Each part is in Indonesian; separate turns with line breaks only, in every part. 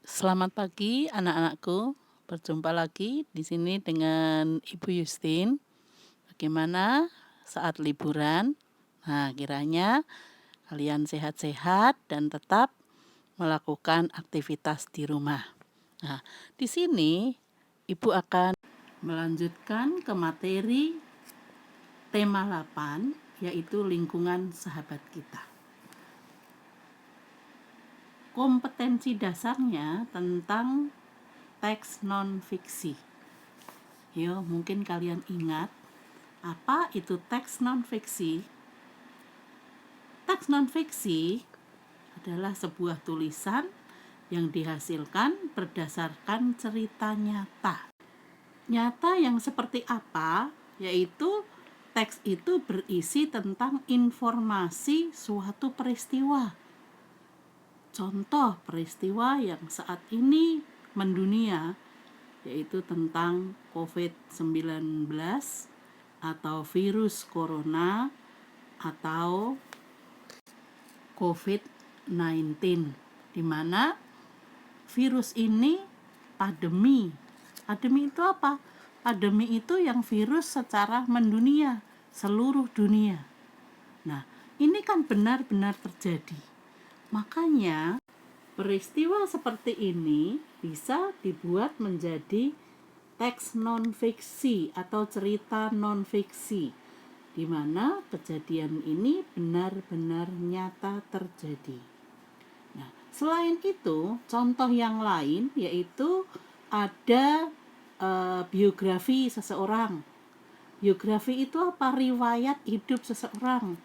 Selamat pagi anak-anakku. Berjumpa lagi di sini dengan Ibu Yustin. Bagaimana saat liburan? Nah, kiranya kalian sehat-sehat dan tetap melakukan aktivitas di rumah. Nah, di sini Ibu akan melanjutkan ke materi tema 8, yaitu lingkungan sahabat kita. Kompetensi dasarnya tentang teks non-fiksi. Yo, mungkin kalian ingat apa itu teks non-fiksi? Teks non-fiksi adalah sebuah tulisan yang dihasilkan berdasarkan cerita nyata. Nyata yang seperti apa? Yaitu teks itu berisi tentang informasi suatu peristiwa. Contoh peristiwa yang saat ini mendunia yaitu tentang COVID-19 atau virus corona atau COVID-19, di mana virus ini pandemi. Pandemi itu apa? Pandemi itu yang virus secara mendunia, seluruh dunia. Nah, ini kan benar-benar terjadi. Makanya peristiwa seperti ini bisa dibuat menjadi teks non-fiksi atau cerita non-fiksi, di mana kejadian ini benar-benar nyata terjadi. Nah, selain itu, contoh yang lain yaitu ada biografi seseorang. Biografi itu apa? Riwayat hidup seseorang.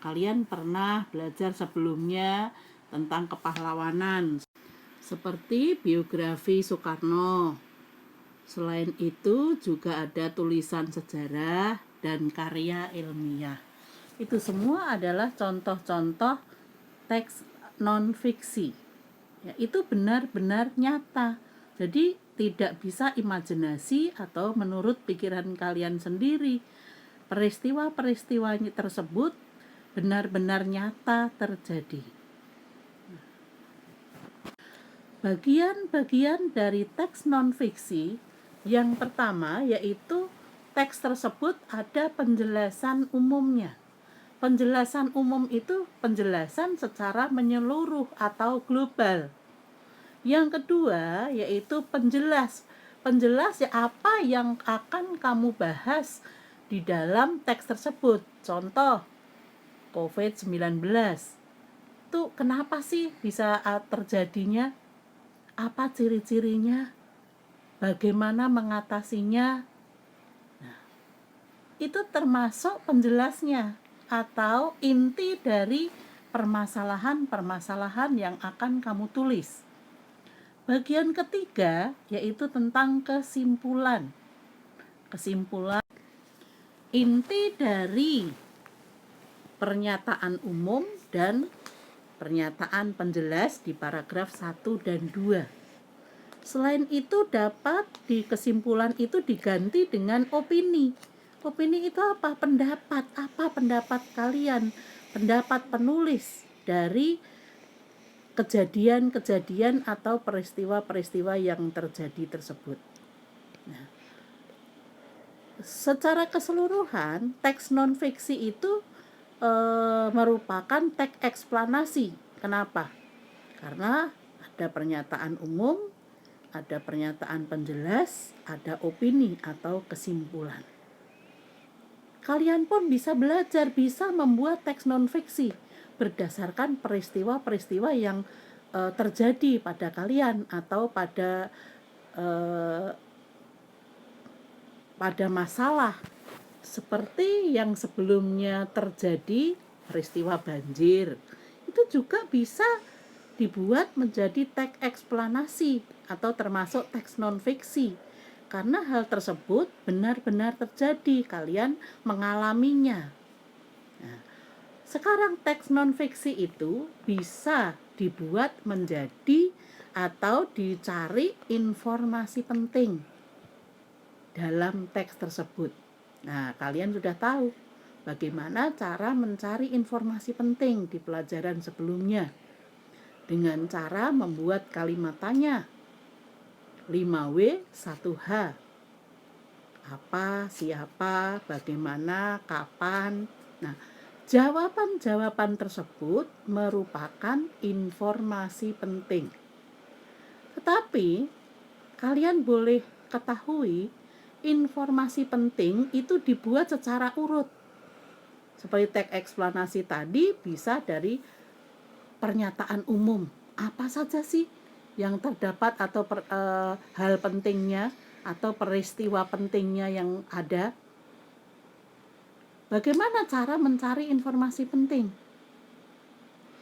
Kalian pernah belajar sebelumnya tentang kepahlawanan, seperti biografi Soekarno. Selain itu juga ada tulisan sejarah dan karya ilmiah. Itu semua adalah contoh-contoh teks non-fiksi. Ya, itu benar-benar nyata. Jadi tidak bisa imajinasi atau menurut pikiran kalian sendiri. Peristiwa-peristiwa tersebut benar-benar nyata terjadi. Bagian-bagian dari teks non-fiksi yang pertama yaitu teks tersebut ada penjelasan umumnya. Penjelasan umum itu penjelasan secara menyeluruh atau global. Yang kedua yaitu penjelas. Penjelas ya apa yang akan kamu bahas di dalam teks tersebut. Contoh, COVID-19. Itu kenapa sih bisa terjadinya? Apa ciri-cirinya? Bagaimana mengatasinya? Nah, itu termasuk penjelasnya atau inti dari permasalahan-permasalahan yang akan kamu tulis. Bagian ketiga yaitu tentang kesimpulan. Kesimpulan inti dari pernyataan umum dan pernyataan penjelas di paragraf 1 dan 2. Selain itu dapat di kesimpulan itu diganti dengan opini. Opini itu apa? Pendapat. Apa pendapat kalian? Pendapat penulis dari kejadian-kejadian atau peristiwa-peristiwa yang terjadi tersebut. Nah, secara keseluruhan teks non-fiksi itu merupakan teks eksplanasi. Kenapa? Karena ada pernyataan umum, ada pernyataan penjelas, ada opini atau kesimpulan. Kalian pun bisa belajar, bisa membuat teks non-fiksi berdasarkan peristiwa-peristiwa yang terjadi pada kalian atau pada masalah seperti yang sebelumnya terjadi peristiwa banjir. Itu juga bisa dibuat menjadi teks eksplanasi atau termasuk teks non-fiksi. Karena hal tersebut benar-benar terjadi, kalian mengalaminya. Nah, sekarang teks non-fiksi itu bisa dibuat menjadi atau dicari informasi penting dalam teks tersebut. Nah, kalian sudah tahu bagaimana cara mencari informasi penting di pelajaran sebelumnya. dengan cara membuat kalimat tanya. 5W 1H. Apa, siapa, bagaimana, kapan. Nah, jawaban-jawaban tersebut merupakan informasi penting. Tetapi kalian boleh ketahui informasi penting itu dibuat secara urut. Seperti teks eksplanasi tadi bisa dari pernyataan umum. Apa saja sih yang terdapat atau hal pentingnya atau peristiwa pentingnya yang ada? Bagaimana cara mencari informasi penting?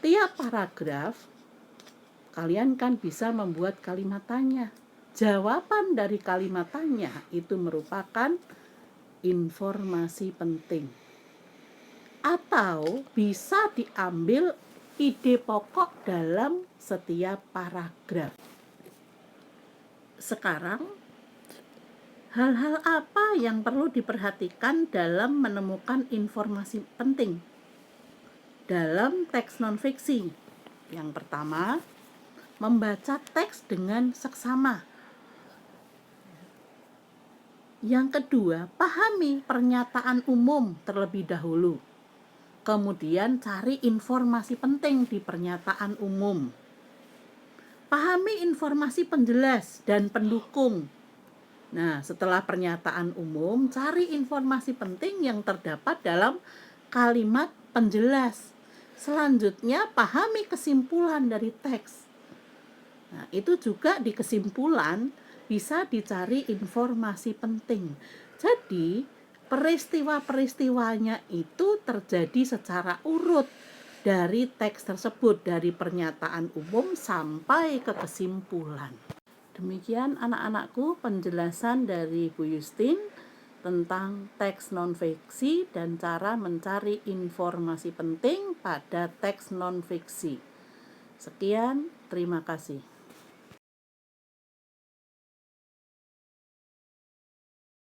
Tiap paragraf kalian kan bisa membuat kalimat tanya. Jawaban dari kalimat tanya itu merupakan informasi penting. Atau bisa diambil ide pokok dalam setiap paragraf. Sekarang, hal-hal apa yang perlu diperhatikan dalam menemukan informasi penting dalam teks non-fiksi? Yang pertama, membaca teks dengan seksama. Yang kedua, pahami pernyataan umum terlebih dahulu. Kemudian cari informasi penting di pernyataan umum. Pahami informasi penjelas dan pendukung. Nah, setelah pernyataan umum, cari informasi penting yang terdapat dalam kalimat penjelas. Selanjutnya, pahami kesimpulan dari teks. Nah, itu juga di kesimpulan bisa dicari informasi penting. Jadi, peristiwa-peristiwanya itu terjadi secara urut dari teks tersebut, dari pernyataan umum sampai ke kesimpulan. Demikian anak-anakku penjelasan dari Bu Yustin tentang teks non-fiksi dan cara mencari informasi penting pada teks non-fiksi. Sekian, terima kasih.